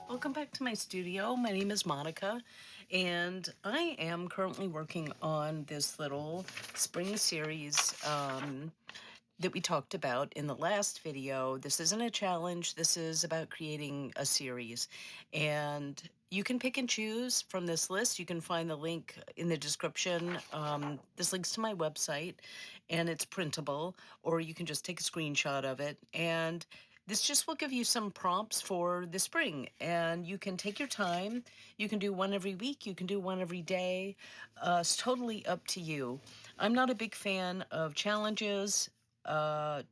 Welcome back to my studio. My name is Monica, and I am currently working on this little spring series that we talked about in the last video. This isn't a challenge. This is about creating a series, and you can pick and choose from this list. You can find the link in the description. This links to my website, and it's printable, or you can just take a screenshot of it, and this just will give you some prompts for the spring, and you can take your time. You can do one every week. You can do one every day. It's totally up to you. I'm not a big fan of challenges,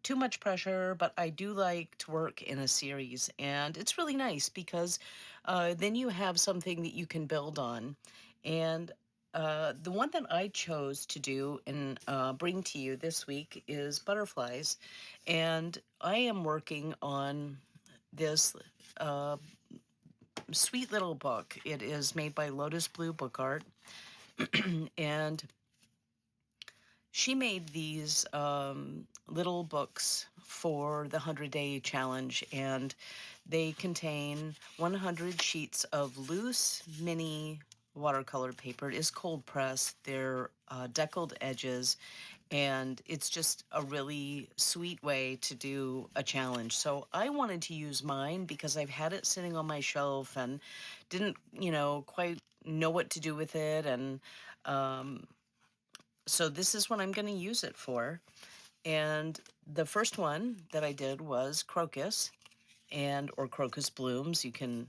too much pressure, but I do like to work in a series, and it's really nice because then you have something that you can build on. And the one that I chose to do and bring to you this week is butterflies. And I am working on this sweet little book. It is made by Lotus Blue Book Art. And she made these little books for the 100-day challenge, and they contain 100 sheets of loose mini watercolor paper. It is cold pressed. They're deckled edges, and it's just a really sweet way to do a challenge. So I wanted to use mine because I've had it sitting on my shelf and didn't, quite know what to do with it. And so this is what I'm going to use it for. And the first one that I did was crocus or crocus blooms. You can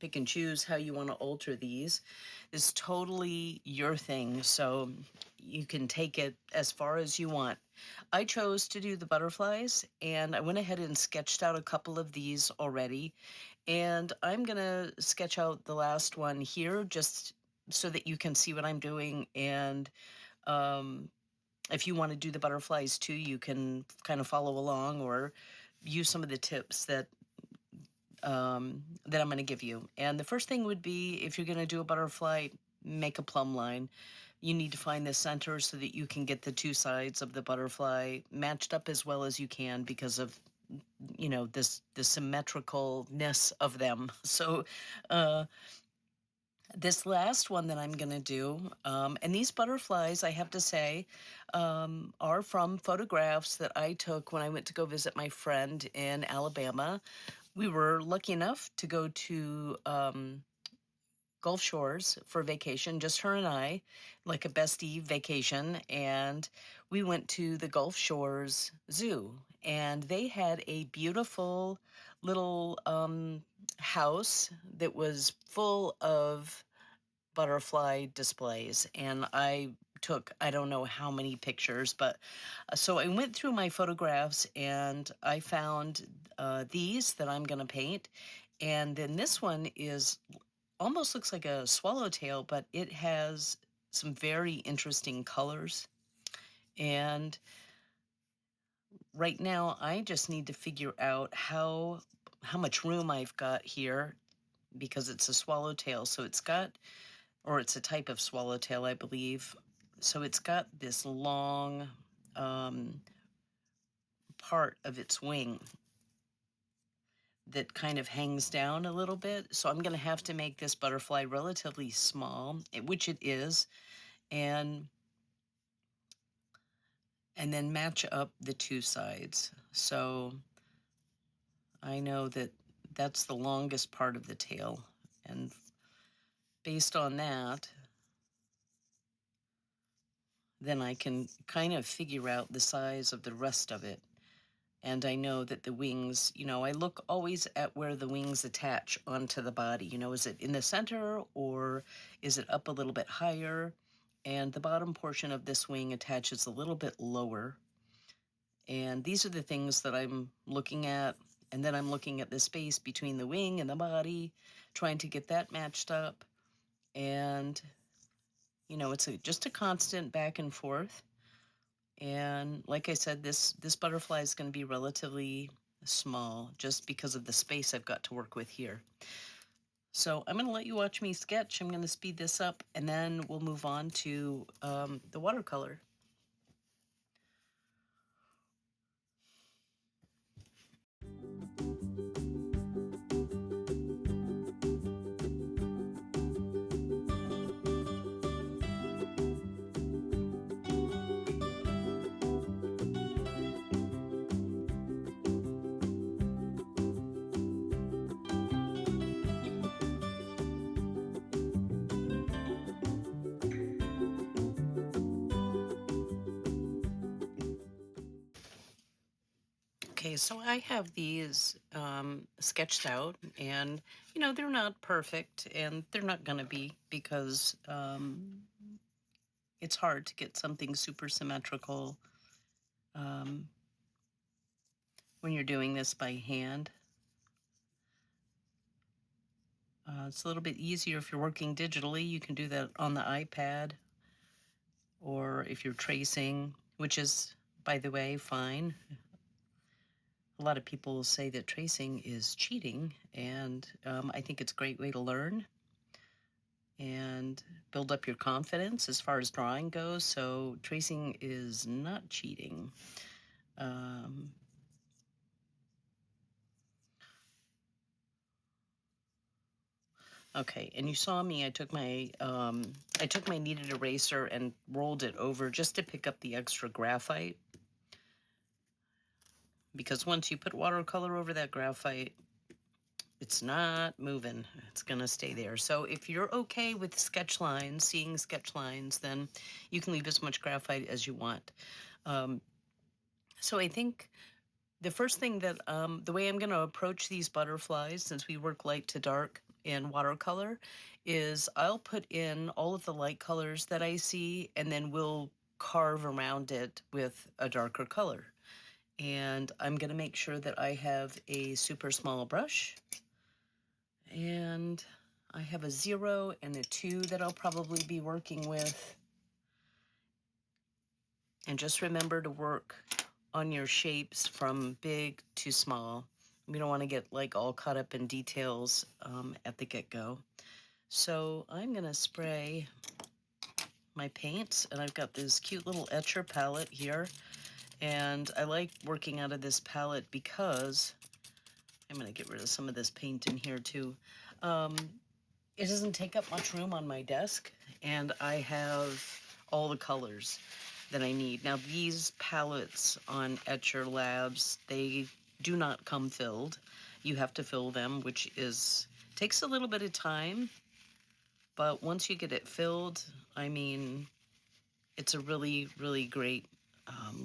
pick and choose how you want to alter these. It's totally your thing, so you can take it as far as you want. I chose to do the butterflies, and I went ahead and sketched out a couple of these already. And I'm going to sketch out the last one here just so that you can see what I'm doing. And if you want to do the butterflies too, you can kind of follow along or use some of the tips that I'm going to give you. And the first thing would be, if you're going to do a butterfly, make a plumb line. You need to find the center so that you can get the two sides of the butterfly matched up as well as you can because of, the symmetricalness of them. So, this last one that I'm going to do, and these butterflies, I have to say, are from photographs that I took when I went to go visit my friend in Alabama. We were lucky enough to go to Gulf Shores for vacation, just her and I, like a bestie vacation. And we went to the Gulf Shores Zoo, and they had a beautiful little house that was full of butterfly displays. And I took, I don't know how many pictures, but so I went through my photographs and I found these that I'm going to paint. And then this one is almost looks like a swallowtail, but it has some very interesting colors. And right now I just need to figure out how much room I've got here, because it's a swallowtail. So it's got, or it's a type of swallowtail, I believe. So it's got this long part of its wing that kind of hangs down a little bit. So I'm going to have to make this butterfly relatively small, which it is, and then match up the two sides. So I know that that's the longest part of the tail, and based on that, then I can kind of figure out the size of the rest of it. And I know that the wings, I look always at where the wings attach onto the body. Is it in the center or is it up a little bit higher? And the bottom portion of this wing attaches a little bit lower. And these are the things that I'm looking at. And then I'm looking at the space between the wing and the body, trying to get that matched up. And, it's just a constant back and forth. And like I said, this butterfly is going to be relatively small just because of the space I've got to work with here. So I'm going to let you watch me sketch. I'm going to speed this up, and then we'll move on to the watercolor. Okay, so I have these sketched out, and they're not perfect, and they're not going to be because it's hard to get something super symmetrical um, when you're doing this by hand. It's a little bit easier if you're working digitally. You can do that on the iPad, or if you're tracing, which is, by the way, fine. A lot of people say that tracing is cheating, and I think it's a great way to learn and build up your confidence as far as drawing goes. So tracing is not cheating. Um, okay, and you saw me. I took my kneaded eraser and rolled it over just to pick up the extra graphite. Because once you put watercolor over that graphite, it's not moving. It's gonna stay there. So if you're okay with sketch lines, seeing sketch lines, then you can leave as much graphite as you want. So I think the first thing that, the way I'm gonna approach these butterflies, since we work light to dark in watercolor, is I'll put in all of the light colors that I see, and then we'll carve around it with a darker color. And I'm gonna make sure that I have a super small brush, and I have a 0 and a 2 that I'll probably be working with. And just remember to work on your shapes from big to small. We don't want to get like all caught up in details at the get-go. So I'm gonna spray my paints, and I've got this cute little etcher palette here. And I like working out of this palette because I'm gonna get rid of some of this paint in here too. It doesn't take up much room on my desk, and I have all the colors that I need. Now, these palettes on Etcher Labs, they do not come filled. You have to fill them, which takes a little bit of time, but once you get it filled, I mean, it's a really, really great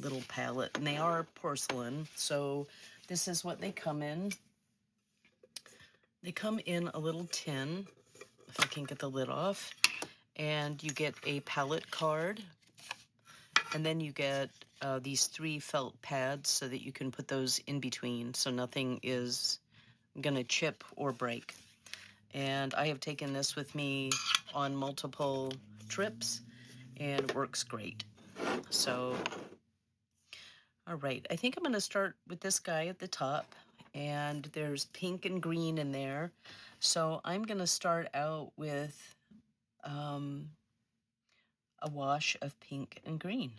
little palette, and they are porcelain, so this is what they come in. They come in a little tin, if I can get the lid off, and you get a palette card, and then you get these 3 felt pads so that you can put those in between so nothing is gonna chip or break. And I have taken this with me on multiple trips, and it works great. So, all right, I think I'm gonna start with this guy at the top, and there's pink and green in there. So I'm gonna start out with a wash of pink and green.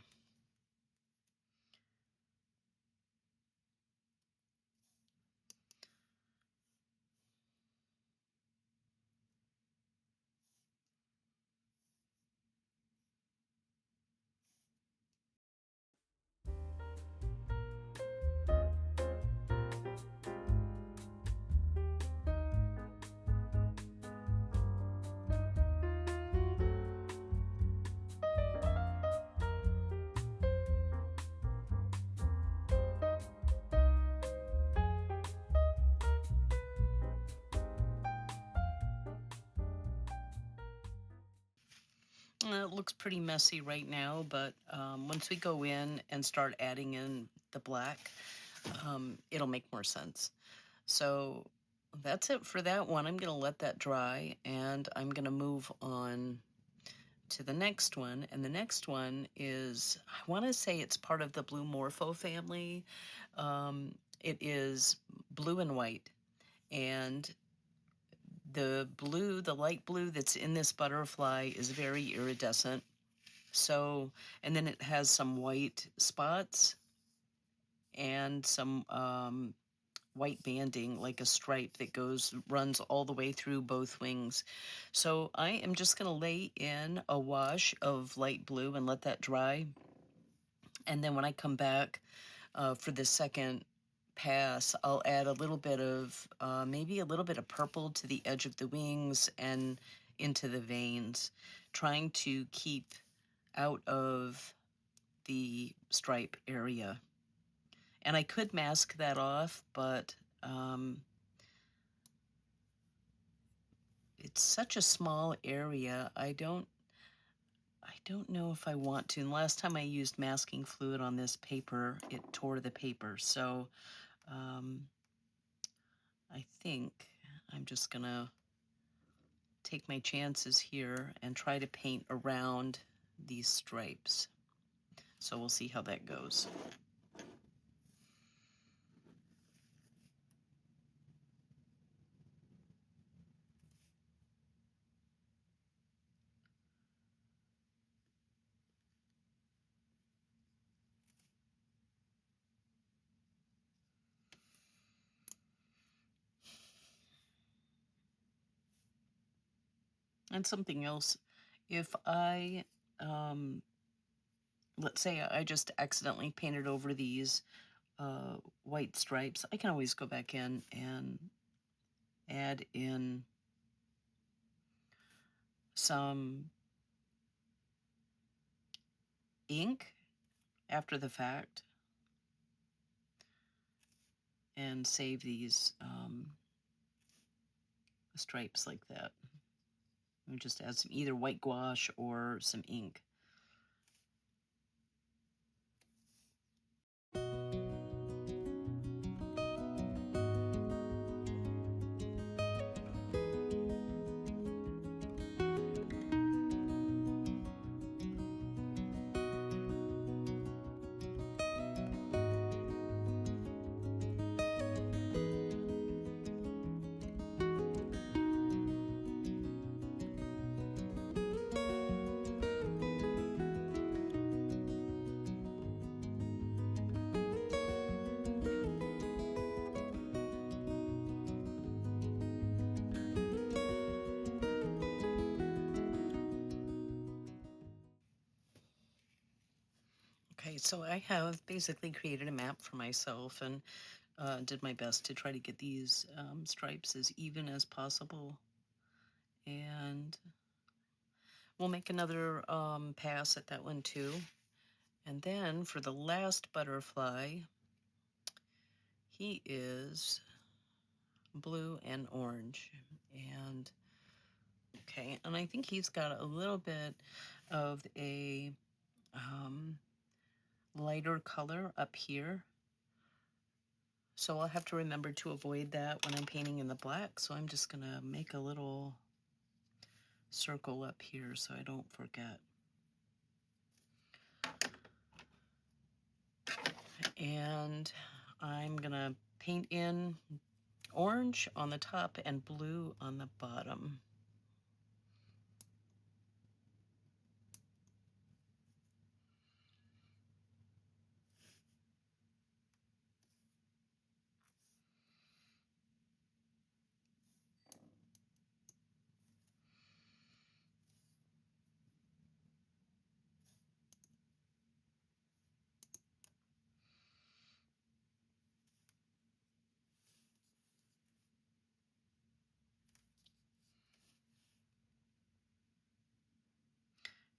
It looks pretty messy right now, but once we go in and start adding in the black, it'll make more sense. So that's it for that one. I'm going to let that dry, and I'm going to move on to the next one. And the next one is, I want to say it's part of the Blue Morpho family. It is blue and white. And the blue, the light blue that's in this butterfly is very iridescent. So, and then it has some white spots and some white banding, like a stripe that runs all the way through both wings. So I am just gonna lay in a wash of light blue and let that dry. And then when I come back for the second pass, I'll add a little bit of, maybe a little bit of purple to the edge of the wings and into the veins, trying to keep out of the stripe area. And I could mask that off, but it's such a small area. I don't know if I want to. And last time I used masking fluid on this paper, it tore the paper. So I think I'm just gonna take my chances here and try to paint around these stripes. So we'll see how that goes. And something else, if I, let's say I just accidentally painted over these white stripes, I can always go back in and add in some ink after the fact and save these stripes like that. And just add some either white gouache or some ink. Okay, so I have basically created a map for myself and did my best to try to get these stripes as even as possible. And we'll make another pass at that one too. And then for the last butterfly, he is blue and orange. And okay, and I think he's got a little bit of a lighter color up here. So I'll have to remember to avoid that when I'm painting in the black. So I'm just gonna make a little circle up here so I don't forget. And I'm gonna paint in orange on the top and blue on the bottom.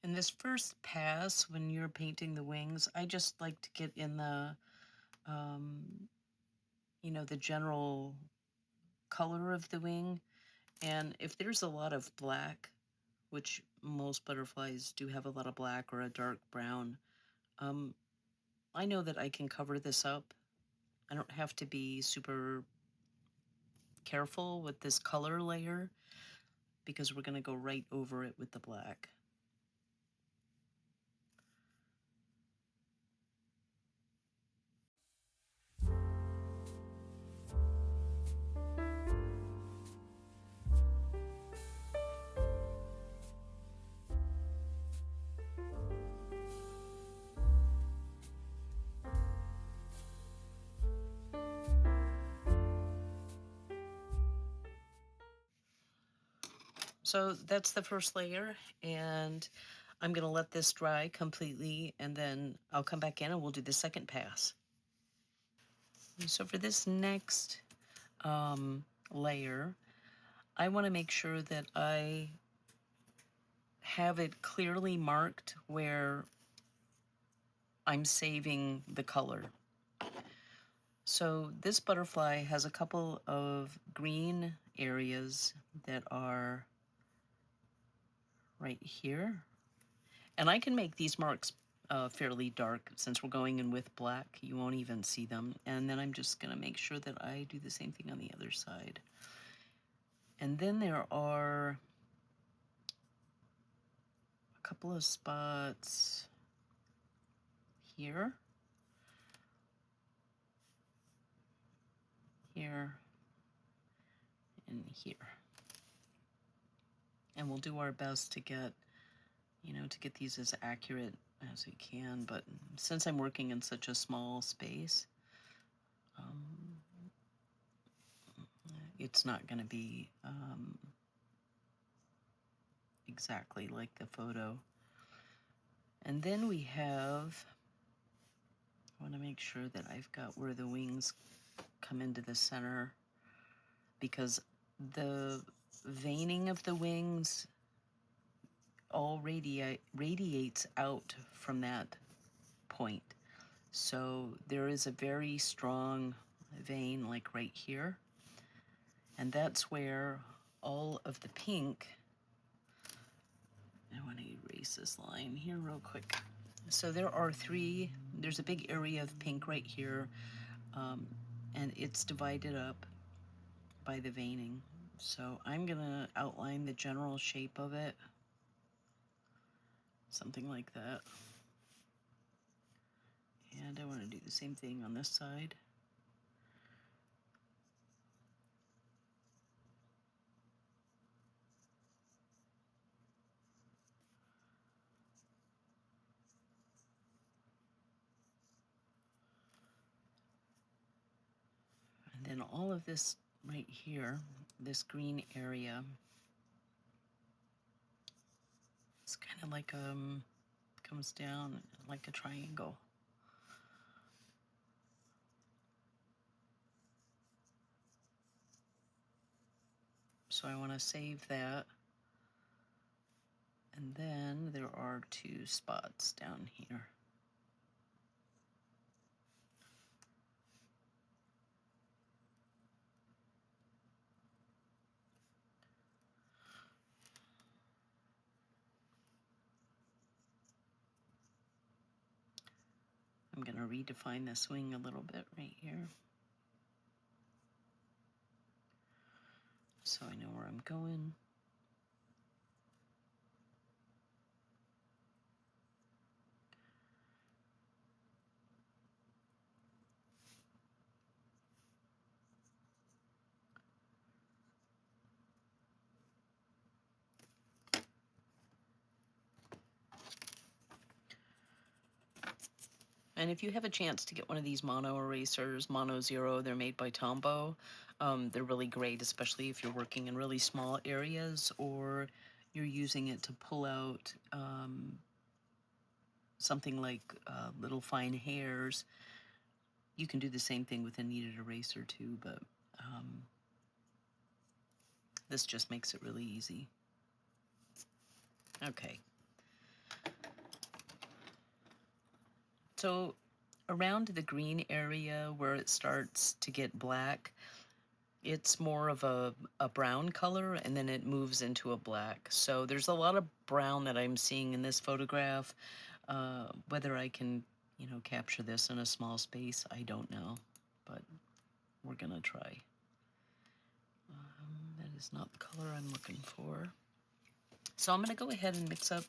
In this first pass, when you're painting the wings, I just like to get in the, you know, the general color of the wing. And if there's a lot of black, which most butterflies do have a lot of black or a dark brown, I know that I can cover this up. I don't have to be super careful with this color layer because we're going to go right over it with the black. So that's the first layer, and I'm going to let this dry completely, and then I'll come back in and we'll do the second pass. So for this next layer, I want to make sure that I have it clearly marked where I'm saving the color. So this butterfly has a couple of green areas that are right here. And I can make these marks fairly dark. Since we're going in with black, you won't even see them. And then I'm just going to make sure that I do the same thing on the other side. And then there are a couple of spots here, here, and here. And we'll do our best to get, to get these as accurate as we can. But since I'm working in such a small space, it's not going to be exactly like the photo. And then we have, I want to make sure that I've got where the wings come into the center, because the veining of the wings all radiates out from that point. So there is a very strong vein like right here, and that's where all of the pink, I want to erase this line here real quick. So there's a big area of pink right here, and it's divided up by the veining. So I'm gonna outline the general shape of it, something like that. And I want to do the same thing on this side. And then all of this right here, this green area, it's kind of like comes down like a triangle. So I want to save that. And then there are two spots down here. I'm going to redefine this wing a little bit right here, so I know where I'm going. And if you have a chance to get one of these mono erasers, Mono Zero, they're made by Tombow. They're really great, especially if you're working in really small areas or you're using it to pull out something like little fine hairs. You can do the same thing with a kneaded eraser too, but this just makes it really easy. Okay. So around the green area where it starts to get black, it's more of a brown color, and then it moves into a black. So there's a lot of brown that I'm seeing in this photograph. Whether I can, capture this in a small space, I don't know, but we're gonna try. That is not the color I'm looking for. So I'm gonna go ahead and mix up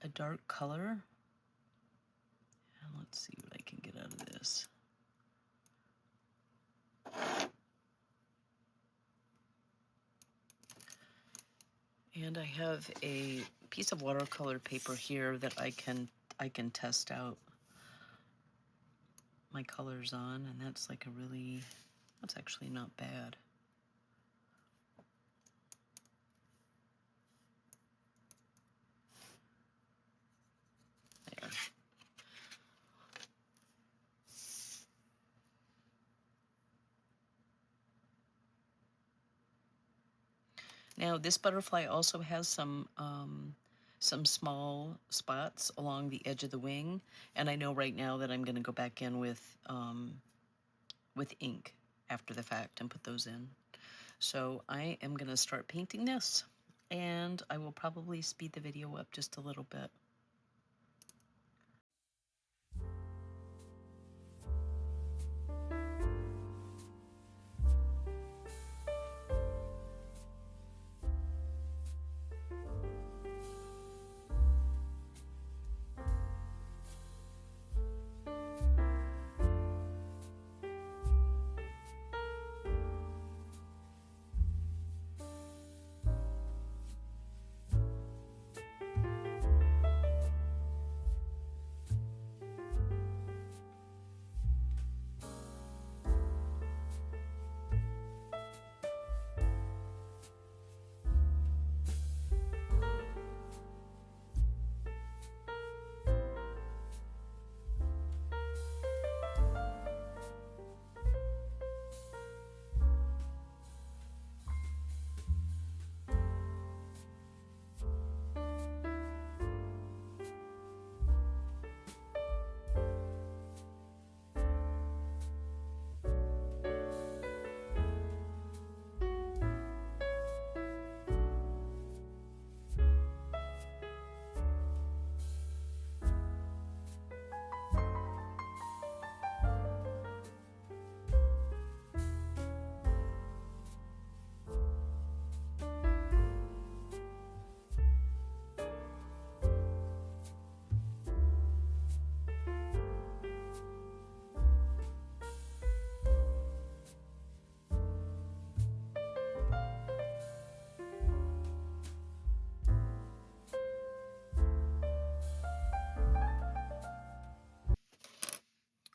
a dark color. And let's see what I can get out of this. And I have a piece of watercolor paper here that I can test out my colors on, and that's like that's actually not bad. There. Now this butterfly also has some some small spots along the edge of the wing. And I know right now that I'm going to go back in with ink after the fact and put those in. So I am going to start painting this, and I will probably speed the video up just a little bit.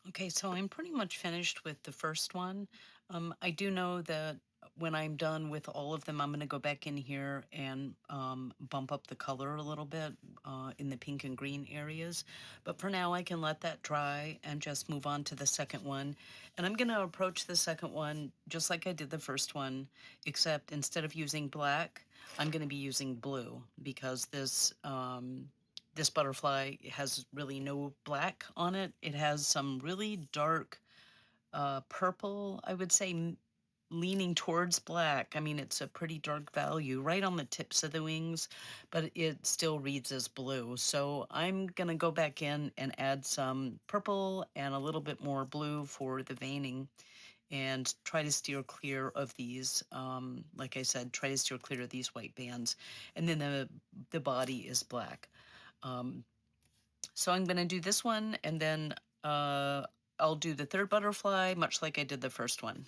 Okay, so I'm pretty much finished with the first one. I do know that when I'm done with all of them, I'm going to go back in here and bump up the color a little bit in the pink and green areas. But for now, I can let that dry and just move on to the second one. And I'm going to approach the second one just like I did the first one, except instead of using black, I'm going to be using blue because this butterfly has really no black on it. It has some really dark purple, I would say, leaning towards black. I mean, it's a pretty dark value right on the tips of the wings, but it still reads as blue. So I'm going to go back in and add some purple and a little bit more blue for the veining and try to steer clear of these. Like I said, try to steer clear of these white bands. And then the body is black. So I'm going to do this one, and then I'll do the third butterfly, much like I did the first one.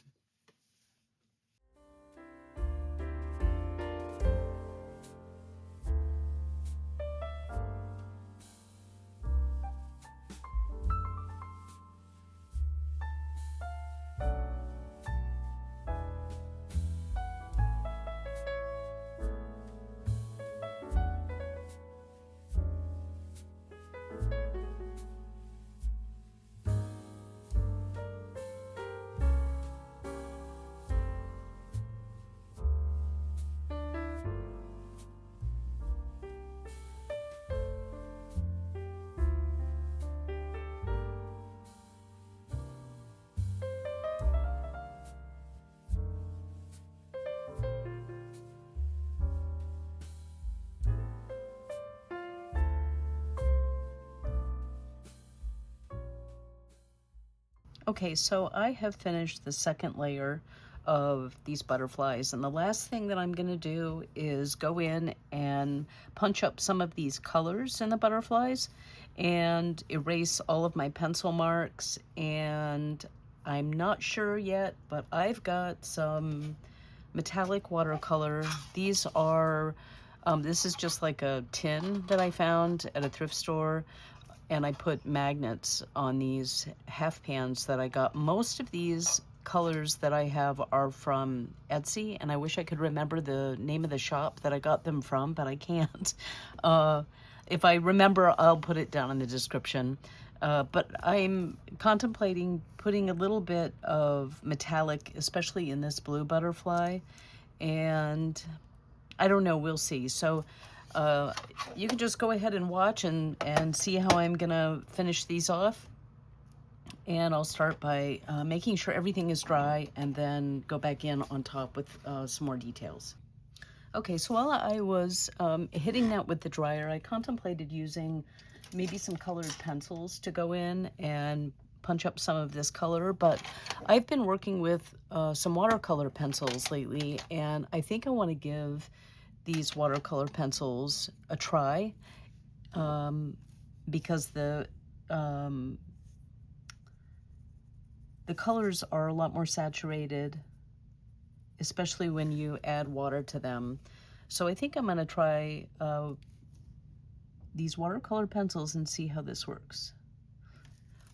Okay, so I have finished the second layer of these butterflies, and the last thing that I'm going to do is go in and punch up some of these colors in the butterflies and erase all of my pencil marks. And I'm not sure yet, but I've got some metallic watercolor. These are this is just like a tin that I found at a thrift store, and I put magnets on these half pans that I got. Most of these colors that I have are from Etsy, and I wish I could remember the name of the shop that I got them from, but I can't. If I remember, I'll put it down in the description. But I'm contemplating putting a little bit of metallic, especially in this blue butterfly, and I don't know, we'll see. So You can just go ahead and watch and see how I'm gonna finish these off. And I'll start by making sure everything is dry and then go back in on top with some more details. Okay, so while I was hitting that with the dryer, I contemplated using maybe some colored pencils to go in and punch up some of this color, but I've been working with some watercolor pencils lately, and I think I want to give these watercolor pencils a try because the colors are a lot more saturated, especially when you add water to them. So I think I'm going to try these watercolor pencils and see how this works.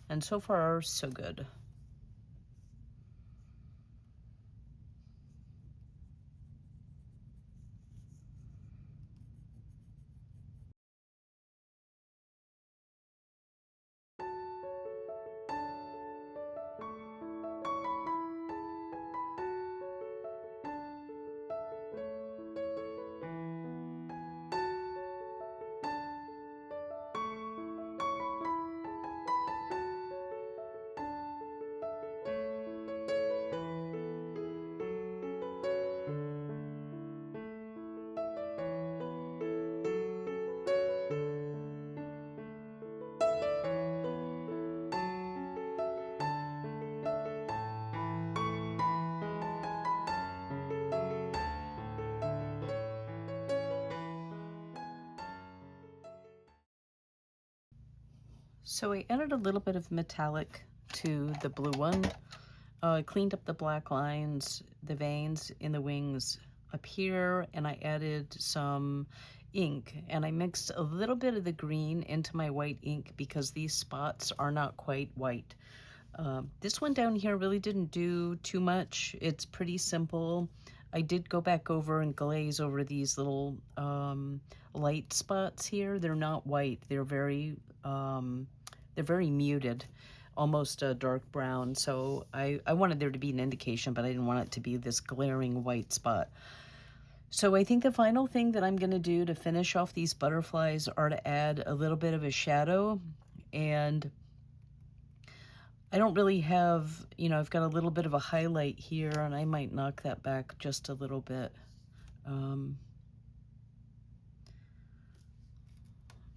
And so far, so good. So I added a little bit of metallic to the blue one. I cleaned up the black lines, the veins in the wings up here, and I added some ink, and I mixed a little bit of the green into my white ink because these spots are not quite white. This one down here really didn't do too much. It's pretty simple. I did go back over and glaze over these little light spots here. They're not white. They're very muted, almost a dark brown. So I wanted there to be an indication, but I didn't want it to be this glaring white spot. So I think the final thing that I'm going to do to finish off these butterflies are to add a little bit of a shadow. And I don't really have, I've got a little bit of a highlight here, and I might knock that back just a little bit.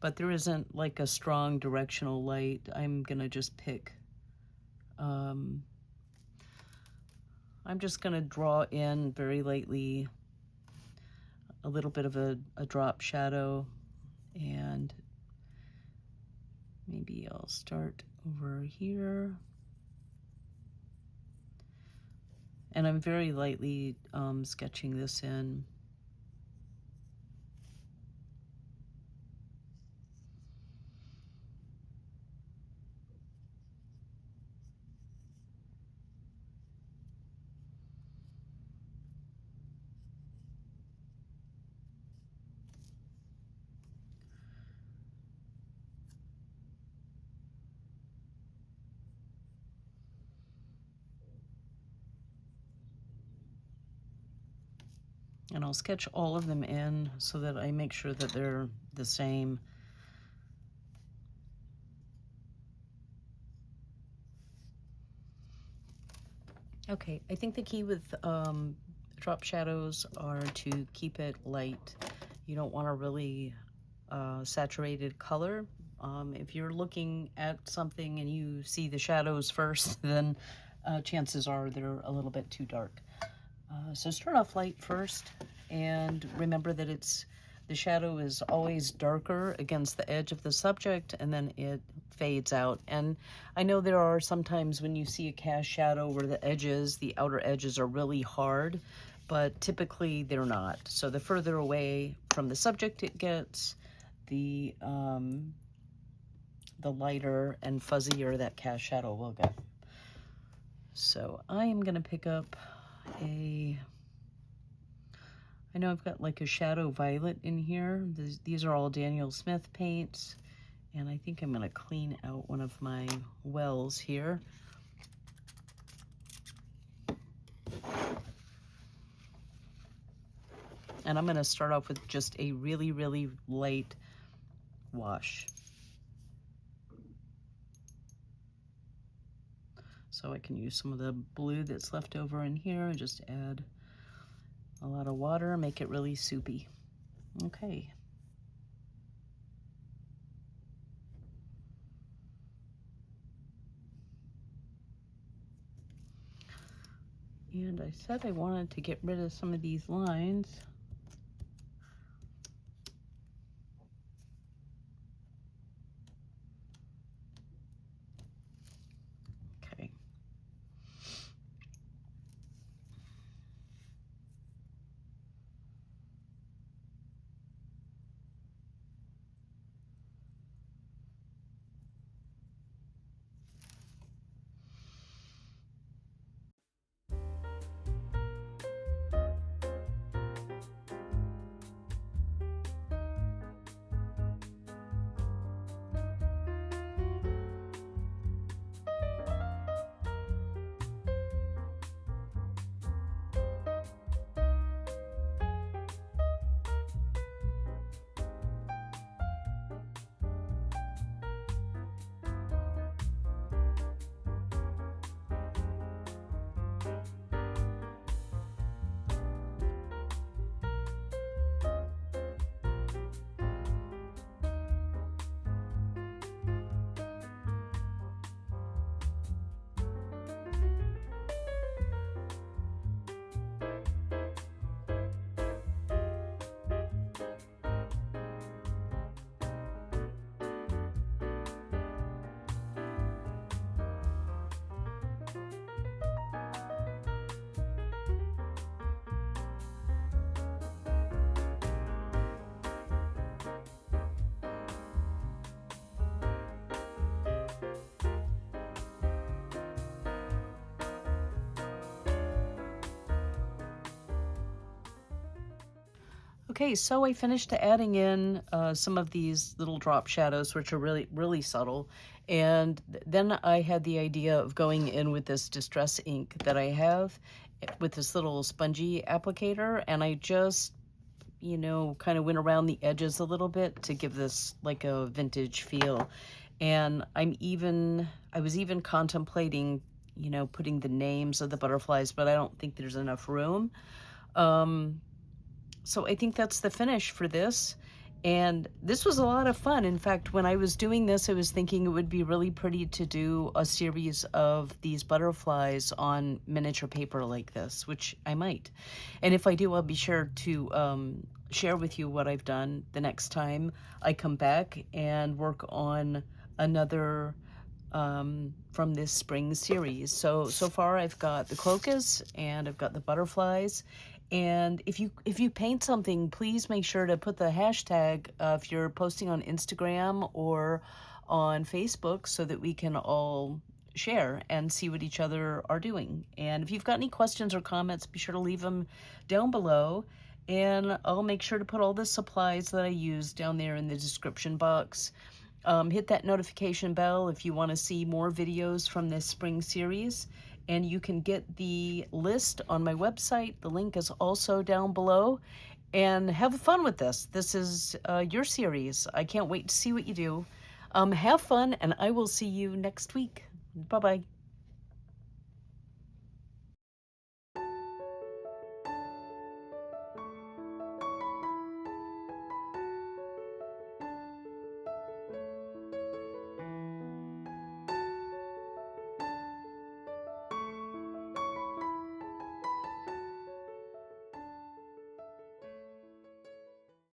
But there isn't like a strong directional light. I'm gonna just pick, I'm just gonna draw in very lightly a little bit of a drop shadow, and maybe I'll start over here. And I'm very lightly sketching this in. And I'll sketch all of them in so that I make sure that they're the same. Okay, I think the key with drop shadows are to keep it light. You don't want a really saturated color. If you're looking at something and you see the shadows first, then chances are they're a little bit too dark. So start off light first, and remember that the shadow is always darker against the edge of the subject, and then it fades out. And I know there are sometimes when you see a cast shadow where the outer edges are really hard, but typically they're not. So the further away from the subject it gets, the lighter and fuzzier that cast shadow will get. So I am gonna pick up I know I've got like a shadow violet in here. These are all Daniel Smith paints, and I think I'm gonna clean out one of my wells here. And I'm going to start off with just a really, really light wash. So I can use some of the blue that's left over in here and just add a lot of water, make it really soupy. Okay. And I said I wanted to get rid of some of these lines. Okay. Okay, so I finished adding in some of these little drop shadows, which are really, really subtle. And then I had the idea of going in with this distress ink that I have with this little spongy applicator. And I just, you know, kind of went around the edges a little bit to give this like a vintage feel. And I was even contemplating, you know, putting the names of the butterflies, but I don't think there's enough room. So I think that's the finish for this. And this was a lot of fun. In fact, when I was doing this, I was thinking it would be really pretty to do a series of these butterflies on miniature paper like this, which I might. And if I do, I'll be sure to share with you what I've done the next time I come back and work on another from this spring series. So far I've got the crocus and I've got the butterflies. And if you paint something, please make sure to put the hashtag if you're posting on Instagram or on Facebook so that we can all share and see what each other are doing. And if you've got any questions or comments, be sure to leave them down below. And I'll make sure to put all the supplies that I use down there in the description box. Hit that notification bell if you want to see more videos from this spring series. And you can get the list on my website. The link is also down below. And have fun with this. This is your series. I can't wait to see what you do. Have fun, and I will see you next week. Bye-bye.